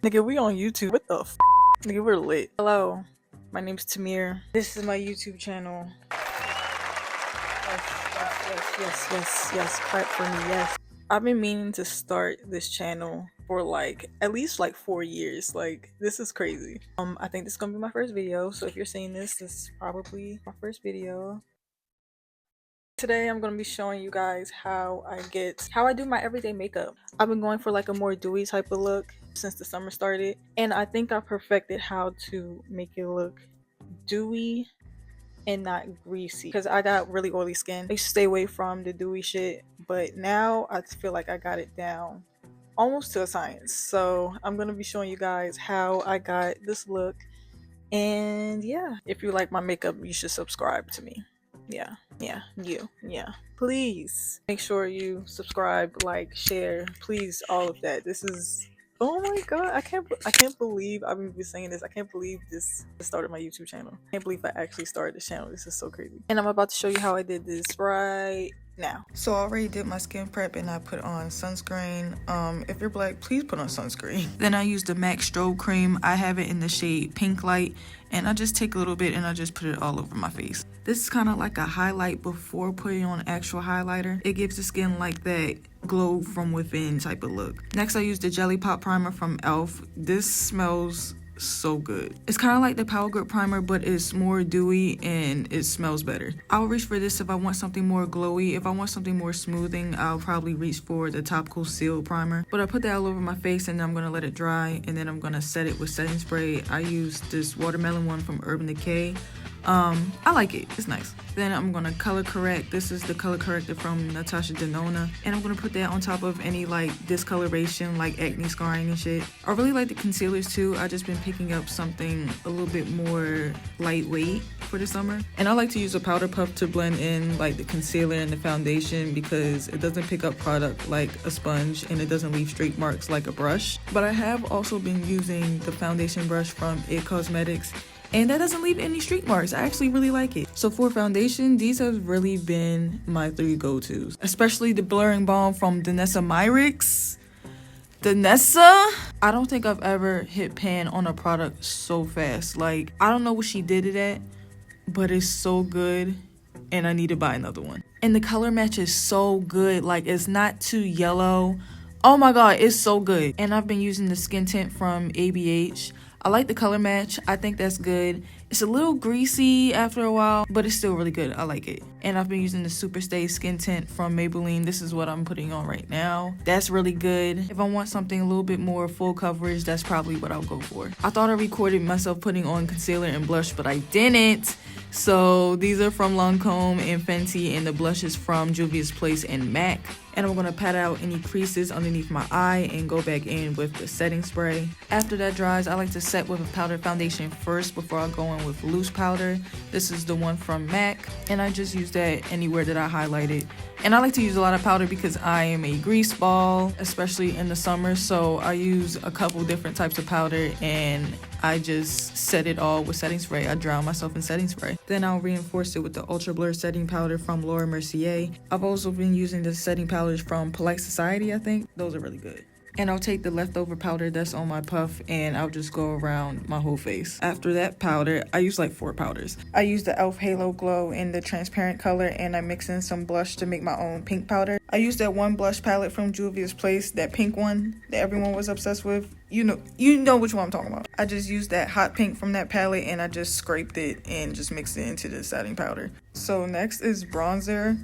Nigga, we on YouTube. What the f? Nigga, we're lit. Hello, my name's Tamir. This is my YouTube channel. Yes. Clap for me, yes. I've been meaning to start this channel for at least 4 years. This is crazy. I think this is gonna be my first video. So if you're seeing this is probably my first video. Today I'm going to be showing you guys how I do my everyday makeup. I've been going for a more dewy type of look since the summer started, and I think I perfected how to make it look dewy and not greasy because I got really oily skin. I used to stay away from the dewy shit, but now I feel like I got it down almost to a science. So I'm going to be showing you guys how I got this look, and yeah, if you like my makeup you should subscribe to me. Yeah, please make sure you subscribe, like, share, please, all of that. This is, oh my god, I can't believe I've been saying this. I can't believe this started my YouTube channel. I can't believe I actually started this channel. This is so crazy, and I'm about to show you how I did this right now. So I already did my skin prep and I put on sunscreen. If you're black, please put on sunscreen. Then I used the MAC strobe cream. I have it in the shade Pink Light, and I just take a little bit and I just put it all over my face. This is kind of like a highlight before putting on actual highlighter. It gives the skin like that glow from within type of look. Next I used the Jelly Pop primer from e.l.f. This smells so good. It's kind of like the Power Grip primer, but it's more dewy and it smells better. I'll reach for this if I want something more glowy. If I want something more smoothing, I'll probably reach for the Topical Seal primer. But I put that all over my face and then I'm gonna let it dry, and then I'm gonna set it with setting spray. I use this watermelon one from Urban Decay. I like it, it's nice. Then I'm gonna color correct. This is the color corrector from Natasha Denona, and I'm gonna put that on top of any discoloration, like acne scarring and shit. I really like the concealers too. I just been picking up something a little bit more lightweight for the summer, and I like to use a powder puff to blend in the concealer and the foundation because it doesn't pick up product like a sponge and it doesn't leave streak marks like a brush. But I have also been using the foundation brush from IT Cosmetics, and that doesn't leave any streak marks. I actually really like it. So for foundation, these have really been my 3 go-tos, especially the Blurring Balm from Danessa Myricks. Danessa? I don't think I've ever hit pan on a product so fast. I don't know what she did it at, but it's so good and I need to buy another one. And the color match is so good. It's not too yellow. Oh my god, it's so good. And I've been using the skin tint from ABH. I like the color match. I think that's good. It's a little greasy after a while, but it's still really good. I like it. And I've been using the Super Stay skin tint from Maybelline. This is what I'm putting on right now. That's really good. If I want something a little bit more full coverage, that's probably what I'll go for. I thought I recorded myself putting on concealer and blush, but I didn't. So these are from Lancome and Fenty, and the blush is from Juvia's Place and MAC. And I'm going to pat out any creases underneath my eye and go back in with the setting spray. After that dries, I like to set with a powder foundation first before I go in with loose powder. This is the one from MAC, and I just use that anywhere that I highlighted. And I like to use a lot of powder because I am a grease ball, especially in the summer. So I use a couple different types of powder and I just set it all with setting spray. I drown myself in setting spray. Then I'll reinforce it with the Ultra Blur setting powder from Laura Mercier. I've also been using the setting powders from Polite Society, I think. Those are really good. And I'll take the leftover powder that's on my puff and I'll just go around my whole face. After that powder, I use 4 powders. I use the e.l.f. Halo Glow in the transparent color, and I mix in some blush to make my own pink powder. I used that one blush palette from Juvia's Place, that pink one that everyone was obsessed with. You know which one I'm talking about. I just used that hot pink from that palette and I just scraped it and just mixed it into the setting powder. So next is bronzer.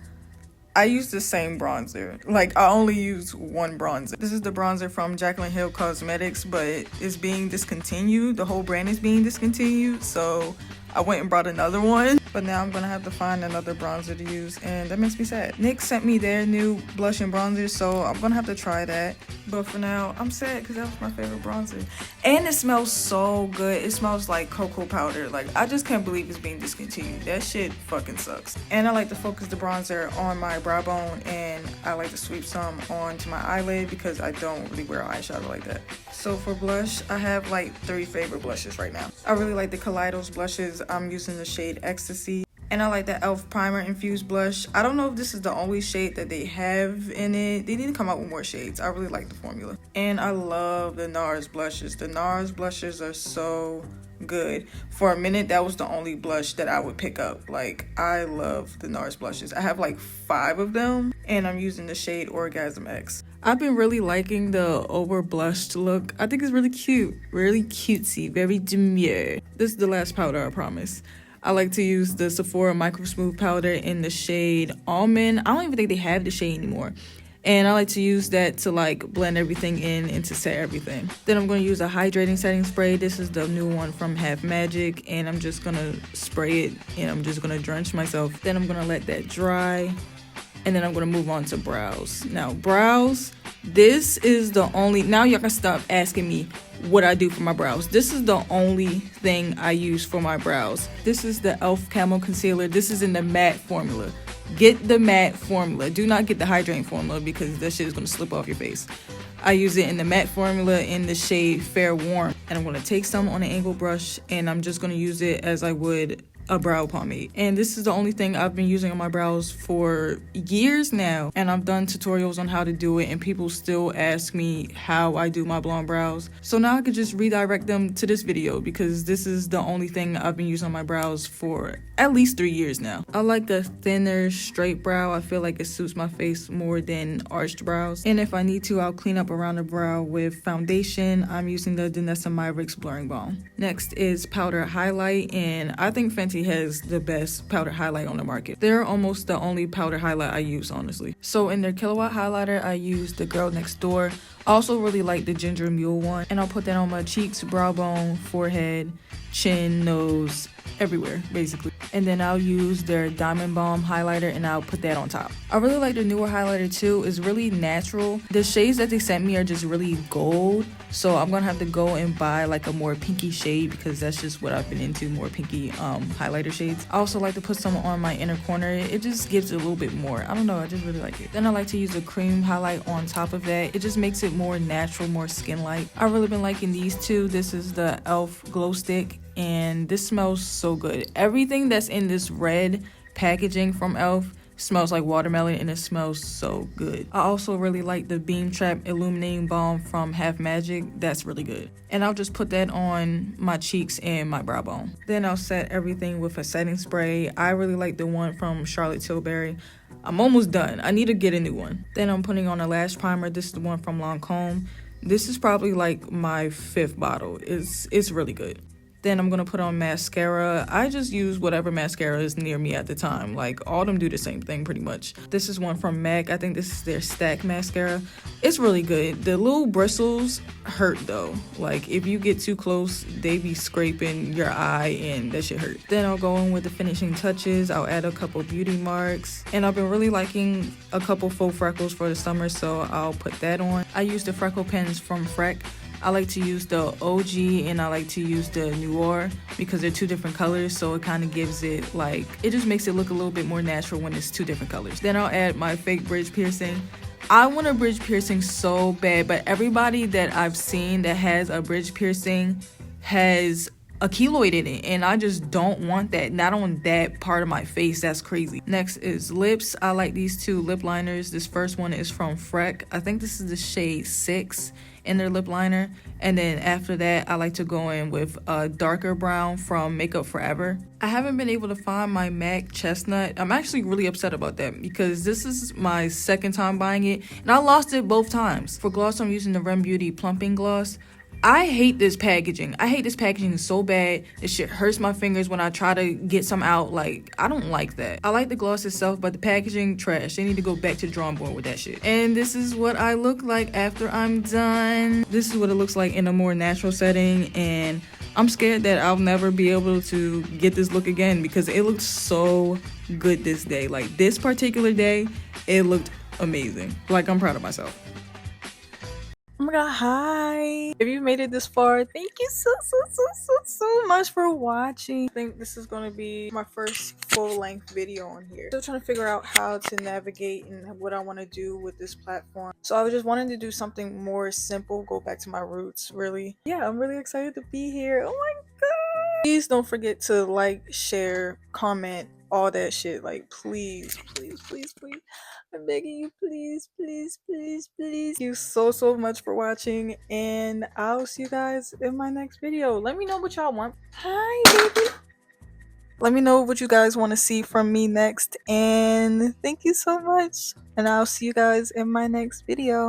I use the same bronzer. I only use one bronzer. This is the bronzer from Jaclyn Hill Cosmetics, but it's being discontinued. The whole brand is being discontinued, so I went and brought another one. But now I'm gonna have to find another bronzer to use, and that makes me sad. NYX sent me their new blush and bronzer, so I'm gonna have to try that. But for now, I'm sad because that was my favorite bronzer. And it smells so good. It smells like cocoa powder. I just can't believe it's being discontinued. That shit fucking sucks. And I like to focus the bronzer on my brow bone, and I like to sweep some onto my eyelid because I don't really wear eyeshadow like that. So for blush, I have 3 favorite blushes right now. I really like the Kaleidos blushes. I'm using the shade Ecstasy. And I like the e.l.f. primer infused blush. I don't know if this is the only shade that they have in it. They need to come out with more shades. I really like the formula. And I love the NARS blushes. The NARS blushes are so good. For a minute, that was the only blush that I would pick up. Like, I love the NARS blushes. I have like 5 of them, and I'm using the shade Orgasm X. I've been really liking the over blushed look. I think it's really cute, really cutesy, very demure. This is the last powder, I promise. I like to use the Sephora Micro Smooth powder in the shade Almond. I don't even think they have the shade anymore. And I like to use that to like blend everything in and to set everything. Then I'm going to use a hydrating setting spray. This is the new one from Half Magic, and I'm just going to spray it and I'm just going to drench myself. Then I'm going to let that dry, and then I'm going to move on to brows. Now brows, this is the only, now y'all can stop asking me what I do for my brows. This is the only thing I use for my brows. This is the e.l.f. Camo Concealer. This is in the matte formula. Get the matte formula. Do not get the hydrating formula because that shit is going to slip off your face. I use it in the matte formula in the shade Fair Warm. And I'm going to take some on an angle brush and I'm just going to use it as I would a brow pomade. And this is the only thing I've been using on my brows for years now, and I've done tutorials on how to do it, and people still ask me how I do my blonde brows. So now I could just redirect them to this video because this is the only thing I've been using on my brows for at least 3 years now. I like the thinner straight brow. I feel like it suits my face more than arched brows. And if I need to, I'll clean up around the brow with foundation. I'm using the Danessa Myricks Blurring Balm. Next is powder highlight, and I think Fenty has the best powder highlight on the market. They're almost the only powder highlight I use, honestly. So in their Kilowatt highlighter, I use the Girl Next Door. I also really like the Ginger Mule one, and I'll put that on my cheeks, brow bone, forehead, chin, nose, everywhere basically. And then I'll use their Diamond Balm highlighter and I'll put that on top. I really like their newer highlighter too. It's really natural. The shades that they sent me are just really gold, so I'm gonna have to go and buy like a more pinky shade because that's just what I've been into, more pinky highlighter shades. I also like to put some on my inner corner. It just gives it a little bit more. I don't know, I just really like it. Then I like to use a cream highlight on top of that. It just makes it more natural, more skin-like. I've really been liking these two. This is the e.l.f. Glow Stick, and this smells so good. Everything that's in this red packaging from e.l.f. smells like watermelon, and it smells so good. I also really like the Beam Trap Illuminating Balm from Half Magic. That's really good. And I'll just put that on my cheeks and my brow bone. Then I'll set everything with a setting spray. I really like the one from Charlotte Tilbury. I'm almost done. I need to get a new one. Then I'm putting on a lash primer. This is the one from Lancome. This is probably like my 5th bottle. It's really good. Then I'm going to put on mascara. I just use whatever mascara is near me at the time. Like, all of them do the same thing pretty much. This is one from MAC. I think this is their Stack mascara. It's really good. The little bristles hurt though. Like, if you get too close, they be scraping your eye and that shit hurt. Then I'll go in with the finishing touches. I'll add a couple beauty marks. And I've been really liking a couple faux freckles for the summer, so I'll put that on. I use the freckle pens from Freck. I like to use the OG and I like to use the Noir because they're 2 different colors, so it kind of gives it like, it just makes it look a little bit more natural when it's 2 different colors. Then I'll add my fake bridge piercing. I want a bridge piercing so bad, but everybody that I've seen that has a bridge piercing has a keloid in it, and I just don't want that, not on that part of my face. That's crazy. Next is lips. I like these 2 lip liners. This first one is from Freck. I think this is the shade 6 in their lip liner, and then after that I like to go in with a darker brown from Makeup Forever. I haven't been able to find my MAC Chestnut. I'm actually really upset about that because this is my 2nd time buying it and I lost it both times. For gloss, I'm using the Rem Beauty Plumping Gloss. I hate this packaging. I hate this packaging so bad. This shit hurts my fingers when I try to get some out. Like, I don't like that. I like the gloss itself, but the packaging, trash. They need to go back to the drawing board with that shit. And this is what I look like after I'm done. This is what it looks like in a more natural setting, and I'm scared that I'll never be able to get this look again because it looked so good this day. Like, this particular day, it looked amazing. Like, I'm proud of myself. Oh my god, hi! If you made it this far, thank you so much for watching. I think this is going to be my first full-length video on here. Still trying to figure out how to navigate and what I want to do with this platform. So I was just wanting to do something more simple, go back to my roots, really. Yeah, I'm really excited to be here. Oh my god! Please don't forget to like, share, comment, all that shit. Like, please, please, please, please. I'm begging you, please, please, please, please. Thank you so much for watching, and I'll see you guys in my next video. Let me know what y'all want. Hi, baby. Let me know what you guys want to see from me next, and thank you so much. And I'll see you guys in my next video.